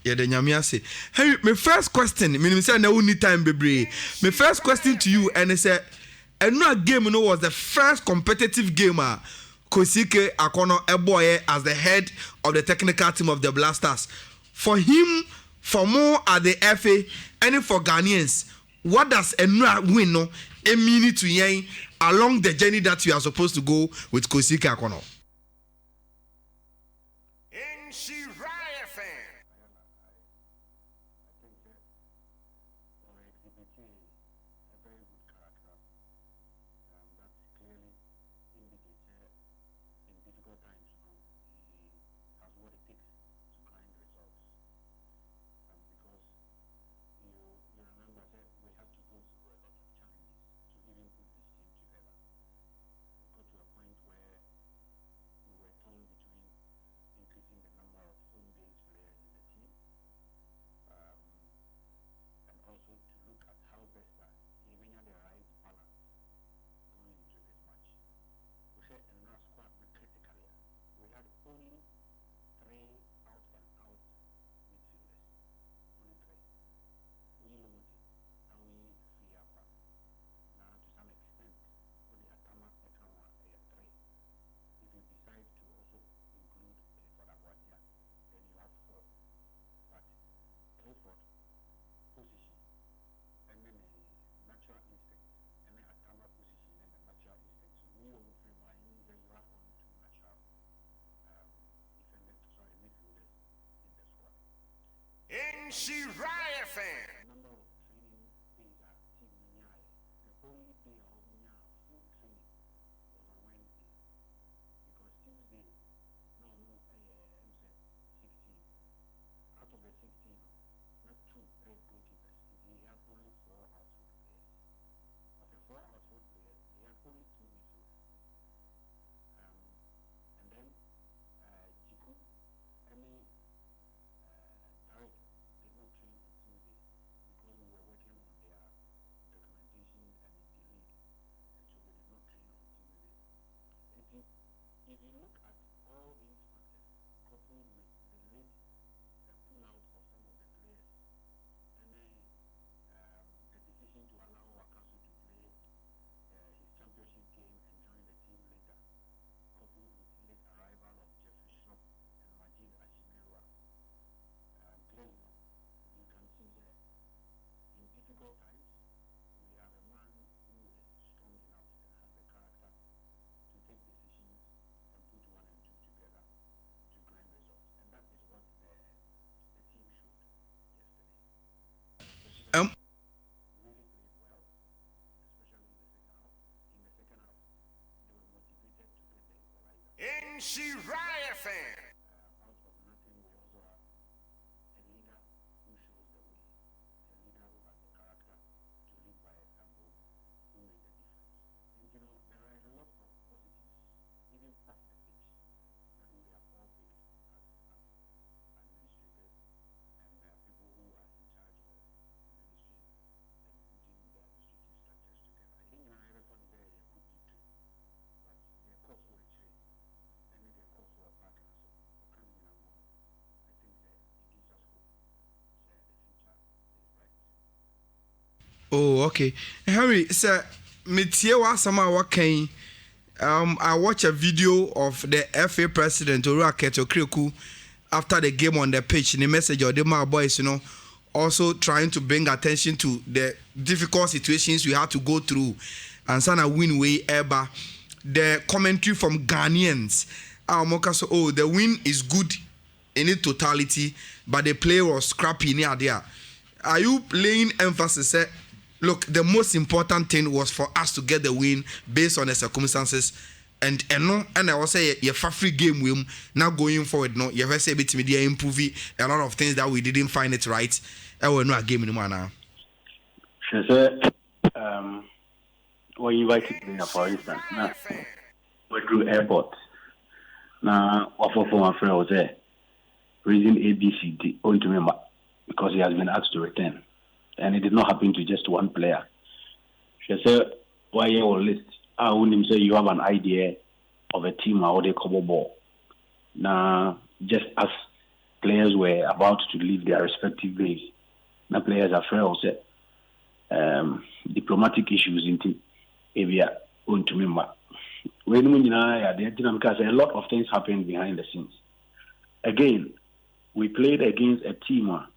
Yeah, the nyame say. Hey, my first question, me say na only time bebre. My first question to you and I say and game was the first competitive gamer Kosike Akono Eboye as the head of the technical team of the Blasters. For him, for more at the FA, and for Ghanaians, what does Enra win a mean to yen along the journey that you are supposed to go with Kosike Akono? G.F.A. Oh, okay. Harry, sir, metie wa sama wa kan. I watched a video of the FA president Ora Keto Kriku after the game on the pitch. The message of the my boys, also trying to bring attention to the difficult situations we had to go through and sana win way ever. The commentary from Ghanaians, the win is good in its totality, but the play was scrappy near there. Are you laying emphasis? Look, the most important thing was for us to get the win based on the circumstances. And I will say your free game win now going forward. No, you ever say bit media improving a lot of things that we didn't find it right. I will not game anymore now. She said, when you invited me, for instance, now we through airport. Now, offer for my friend was there. Reason ABCD, only to remember because he has been asked to return. And it did not happen to just one player. She said, why you will list? I wouldn't say you have an idea of a team or they cover ball. Now, just as players were about to leave their respective ways. Now players are afraid of diplomatic issues in area going to member. When we because a lot of things happen behind the scenes. Again, we played against a team or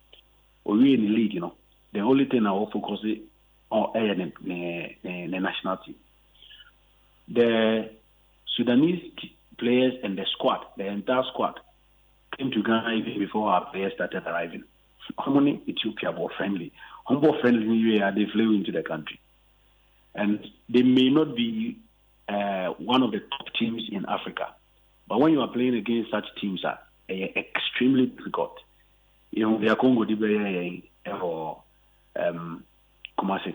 we in the league, The only thing I will focus on is the national team. The Sudanese players and the squad, the entire squad, came to Ghana even before our players started arriving. How many Ethiopia were friendly? Humble friendly, they flew into the country. And they may not be one of the top teams in Africa. But when you are playing against such teams, extremely difficult. They are Congo or Kumasi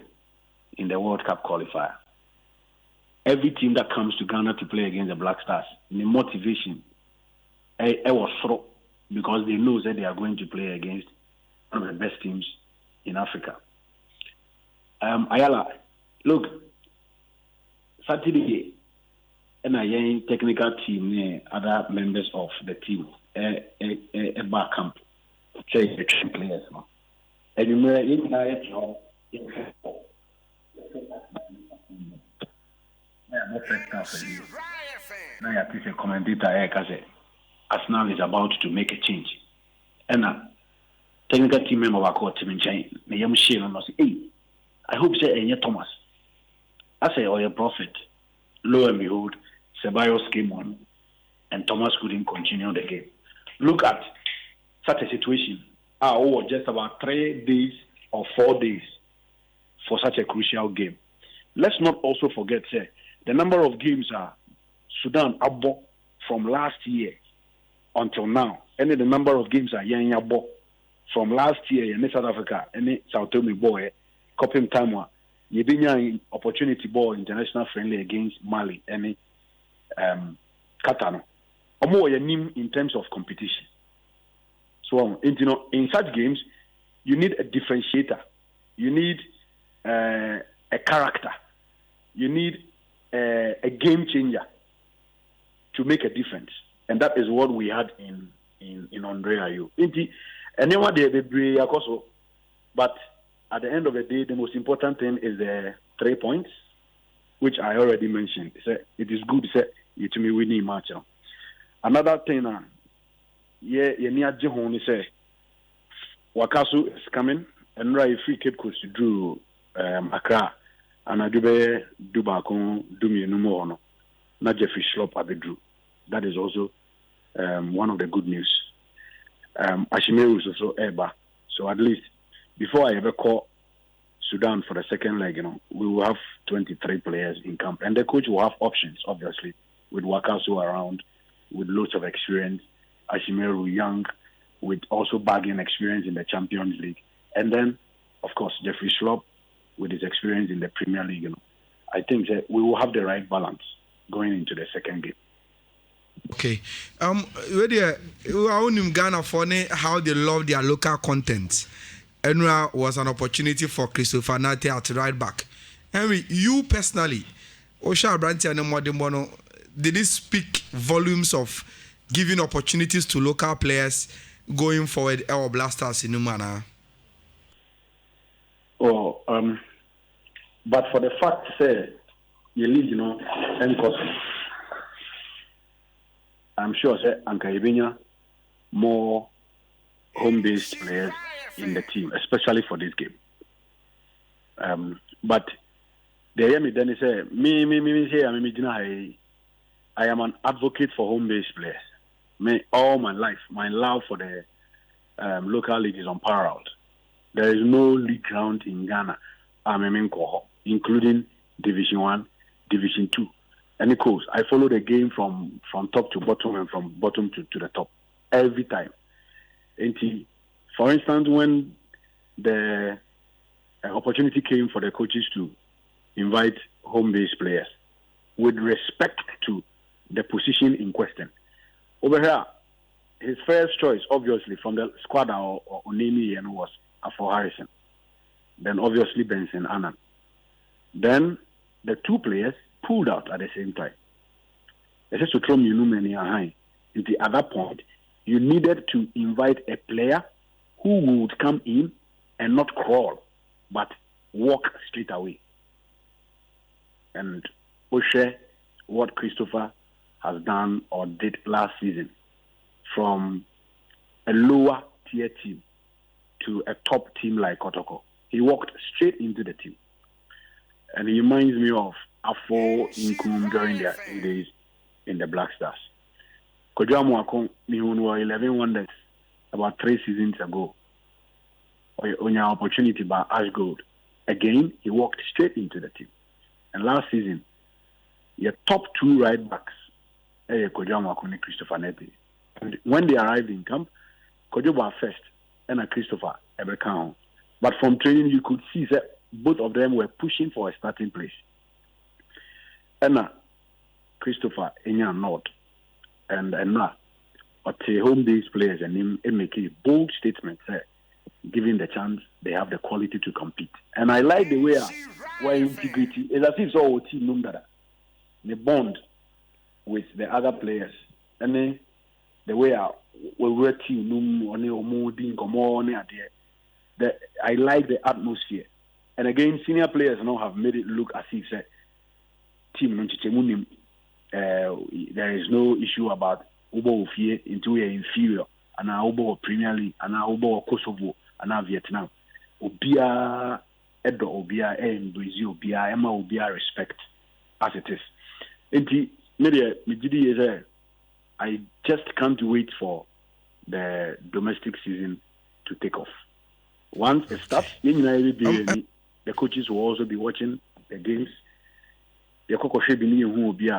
in the World Cup qualifier. Every team that comes to Ghana to play against the Black Stars, the motivation was through because they know that they are going to play against one of the best teams in Africa. Ayala, look, Saturday, and a technical team, other members of the team, a back camp, train players. And you may now I a commentator Arsenal is about to make a change. And technical team member of our team in China, I hope say Thomas. I say or a prophet. Lo and behold, Ceballos came on and Thomas couldn't continue the game. Look at such a situation. Just about 3 days or 4 days for such a crucial game. Let's not also forget, the number of games are Sudan abo from last year until now. And the number of games are abo from last year in South Africa and South Tome boy, copying time you been opportunity ball international friendly against Mali and Qatar. Or in terms of competition. So in such games, you need a differentiator. You need a character. You need a game changer to make a difference, and that is what we had in Andre Ayew. And then what they bring also, but at the end of the day, the most important thing is the 3 points, which I already mentioned. It is good to me winning match. Another thing, you need to say Wakasu is coming, and right free Cape Coast to do Accra, and I do Dubakon Dumi no more. Not Jeffrey Schlop Abedru. That is also one of the good news. Ashimeru is also Eba. So at least before I ever call Sudan for the second leg, we will have 23 players in camp. And the coach will have options, obviously, with Wakasu around, with loads of experience. Ashimeru young, with also bagging experience in the Champions League. And then, of course, Jeffrey Schlop with his experience in the Premier League. I think that we will have the right balance going into the second game. Okay. We are in Ghana for how they love their local content. Enra was an opportunity for Christopher Nate at right back. Henry, you personally, Osha Branti and Modimono, did it speak volumes of giving opportunities to local players going forward our blasters in Numana? But for the fact say you lead, and I'm sure Anka Ibinya more home-based players in the team, especially for this game. But the Yemi then say I am an advocate for home-based players. All my life, my love for the local league is unparalleled. There is no league ground in Ghana, including Division 1, Division 2. And of course, I follow the game from top to bottom and from bottom to the top every time. And for instance, when the opportunity came for the coaches to invite home-based players, with respect to the position in question, over here, his first choice, obviously, from the squad or Onemi was Afro Harrison. Then obviously Benson Annan. Then the two players pulled out at the same time. They said to throw me many high. At that point, You needed to invite a player who would come in and not crawl, but walk straight away. And Oshe, what Christopher has done or did last season, from a lower tier team to a top team like Kotoko, he walked straight into the team. And he reminds me of Afo Inkum during their days in the Black Stars. Kojamu Akon, Mihun were 11 wonders about 3 seasons ago. On your opportunity by Ash Gold. Again, he walked straight into the team. And last season, your top 2 right backs, Kojamu Akon and Christopher Nete. And when they arrived in camp, Kojo was first, and Christopher Ebekao. But from training, you could see that both of them were pushing for a starting place. And Christopher Enya North and now, but home based players and him make a bold statement, giving the chance, they have the quality to compete. And I like the way where integrity is as if so team the bond with the other players, and then the way we were team that I like the atmosphere. And again, senior players now have made it look as if team there is no issue about Ubo Ofie into a inferior and Ubo Premier League and Ubo Kosovo and Vietnam. Obia Edo Obia and Brazil Obia Emma Obia respect as it is. I just can't wait for the domestic season to take off. Once it starts, the coaches will also be watching the games. The coach should be who will be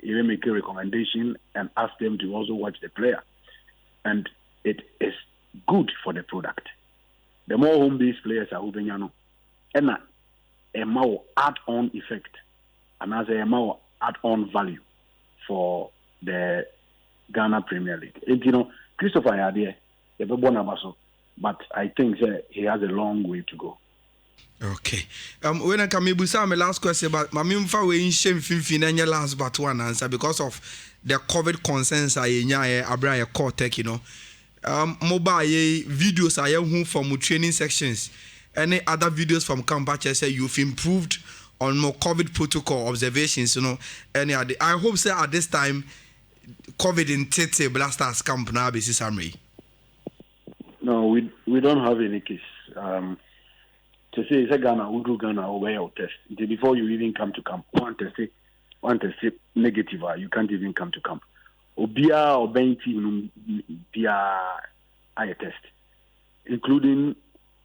even make a recommendation and ask them to also watch the player. And it is good for the product. The more home-based players are Ubenyano, and a more add-on effect, and as a more add-on value for the Ghana Premier League. And, Christopher Yadie, but I think he has a long way to go. Okay. When I come, my last question, but my we in shame fin last but one answer because of the COVID concerns. I call tech, mobile videos I have from training sections, any other videos from Cambodia say you've improved on more COVID protocol observations, any other. I hope say at this time COVID in Tete Blasters camp now basis summary. No, we don't have any case. To say it's a Ghana, who do Ghana or where test. Before you even come to camp, one test negative, you can't even come to camp. Obia or Benti Bia I test, including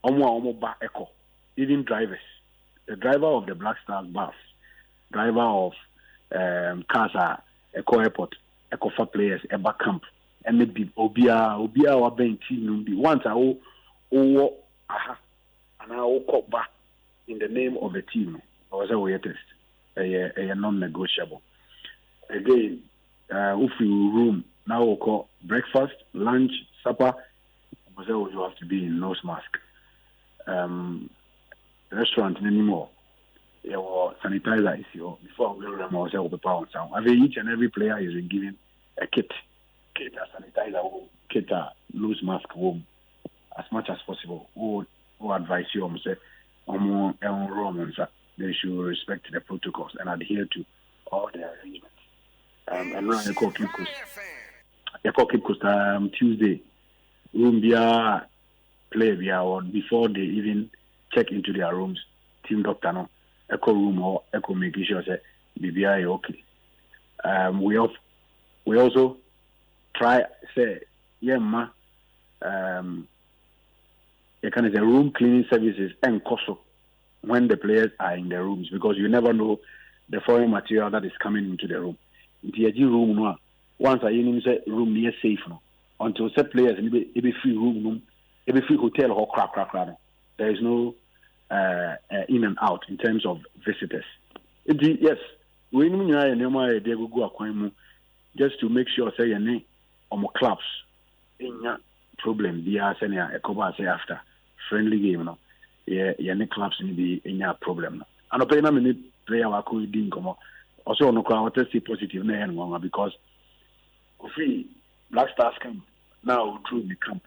Omo Echo, even drivers. The driver of the Black Stars bus, driver of Casa Echo Airport, Echo for players, Eba Camp, and maybe Obia or Benti once aha. And I will call back in the name of the team. I was a test, a non-negotiable. Again, if you room now, we'll call breakfast, lunch, supper. You have to be in nose mask. Restaurant anymore. Sanitizer is here. Before we run ourselves with power sound. I mean, each and every player is given a kit, a sanitizer, kit, a nose mask home, as much as possible. Who advise you say they should respect the protocols and adhere to all the arrangements. And now I call Keep Coast Tuesday. Room beer play beer or before they even check into their rooms, team doctor no echo room or echo making sure say BBI okay. We also try say the kind of the room cleaning services and COSO when the players are in the rooms because you never know the foreign material that is coming into the room. In the room, no, once I say room near safe no, until set players in every free room, every free hotel or crack. There is no in and out in terms of visitors. Yes, we go just to make sure say your name on clubs in problem. They are saying a cover say after. Friendly game, no. Yeah, clubs need be in your problem. And open a minute player who could ding come also no crowd test positive because if we Black Stars can now drew the camp,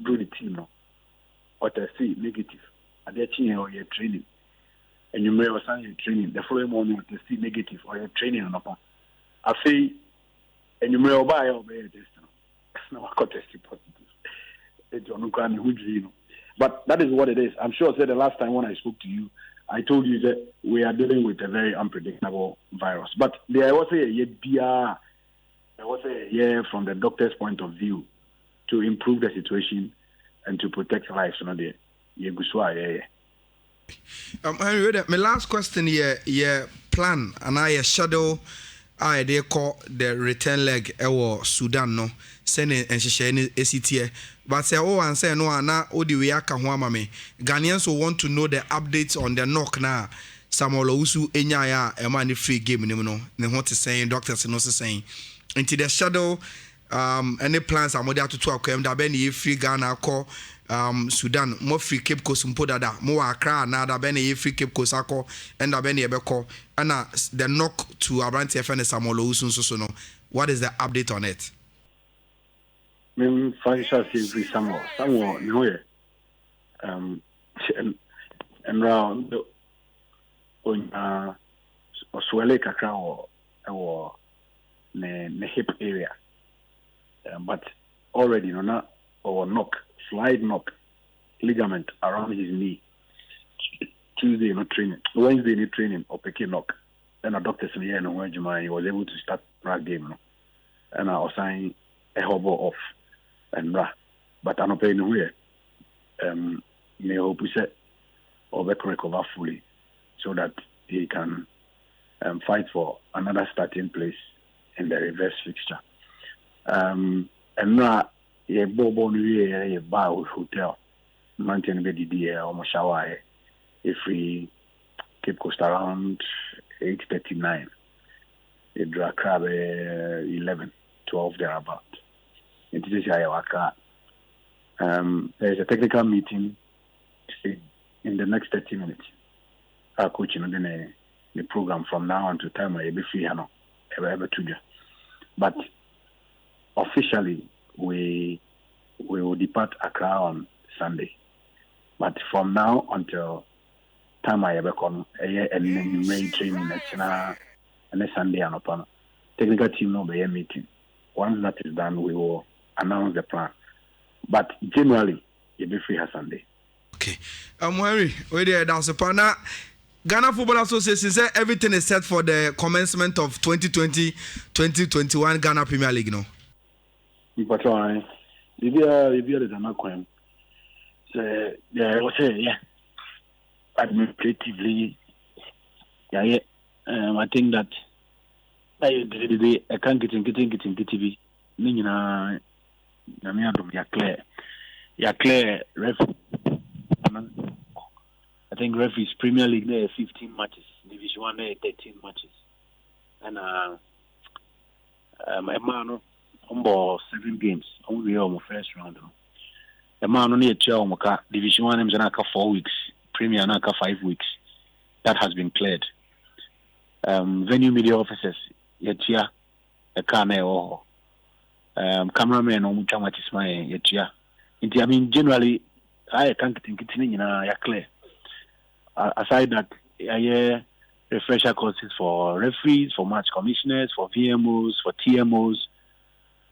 drew the team now, or to see negative. At the team or your training, and you may also your training. The following morning, to see negative or your training on upon. I say, and you may buy or buy a test. No, I got tested positive. It's on Ukraine, but that is what it is. I'm sure I said the last time when I spoke to you, I told you that we are dealing with a very unpredictable virus. But there was a year, from the doctor's point of view to improve the situation and to protect lives. Henry, my last question here, plan and I shadow. They call the return leg Sudan no send and share ACT. But say and say no na odi we aka ho ama me. Ghanaians will want to know the updates on the knock na Samuel Owusu enya ya e ma free game no ne ho te saying doctors no saying into the shadow any plans amode atoto akwam da be na free Ghana call Sudan mo free Cape Coast mpo dada mo Accra na da be na free Cape Coast akọ and da be na ebekọ and the knock to Asante FN Samuel Owusu so no. What is the update on it? Me financial free Samuel no here and round on Oswele kakra or ne hip area, but already no na or slide knock ligament around his knee. Tuesday not training, Wednesday not training or picky knock. Then a doctor said yeah, no when he was able to start rag game, no? And I was signing a hobble off and but I'm not paying away. May hope we set or recover fully so that he can fight for another starting place in the reverse fixture. And now a bobo a bar hotel, mountain bed almost shower if we Cape Coast around 8:39. A drag crab 11, 12 thereabout. It is there's a technical meeting in the next 30 minutes. Our coach the program from now until time I be free ever to you. But officially we will depart Accra on Sunday. But from now until time I ever come and then may training and Sunday and upon technical team no be a meeting. Once that is done, we will announce the plan. But generally, you'll be free Sunday. Okay. Henry, that's a partner. Ghana Football Association said everything is set for the commencement of 2020-2021 Ghana Premier League, no? But if you is not going, so yeah, administratively, yeah. I think that I can't get TV. Nina, you're clear. Ref, I think referees Premier League there 15 matches, Division 1 there 13 matches, and my man on 7 games. Only on first round. The man only a chair on Division 1 is 4 weeks, Premier 5 weeks. That has been cleared. Venue media officers, yetia, a camera cameraman on Muchamatisma, yetia. I mean, generally, I can't think it's clear. Aside that, I refresher courses for referees, for match commissioners, for VMOs, for TMOs.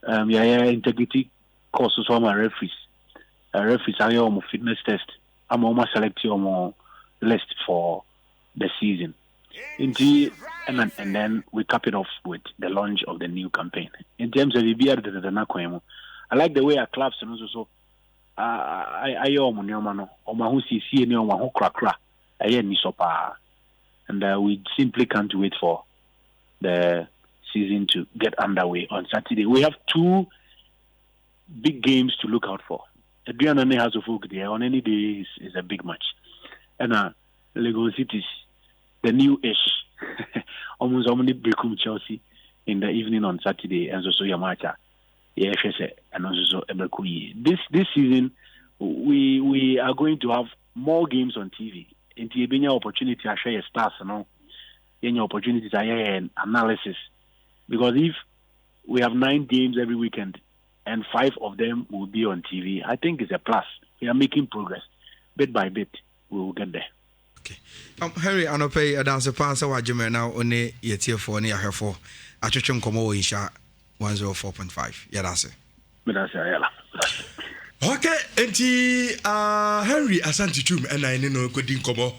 Integrity courses for my referees. Referees are your fitness test. I'm almost selecting your list for the season. And then we cap it off with the launch of the new campaign. In terms of the I like the way our clubs and also and we simply can't wait for the season to get underway on Saturday. We have 2 big games to look out for. Adrian has a folk there on any day is a big match. And Lagos Cities, the new ish, almost how many break Chelsea in the evening on Saturday, and so Yamacha, and also This season, we are going to have more games on TV. Into a opportunity to share stars, any opportunities to analysis. Because if we have 9 games every weekend, and 5 of them will be on TV. I think it's a plus. We are making progress. Bit by bit, we will get there. Okay. Henry, I know pay a dance pass or Jimmy now only yet here for near her for a church Como in Sha 104.5. Yeah, that's it. Okay, and Henry Asante Twum and I know good in Como.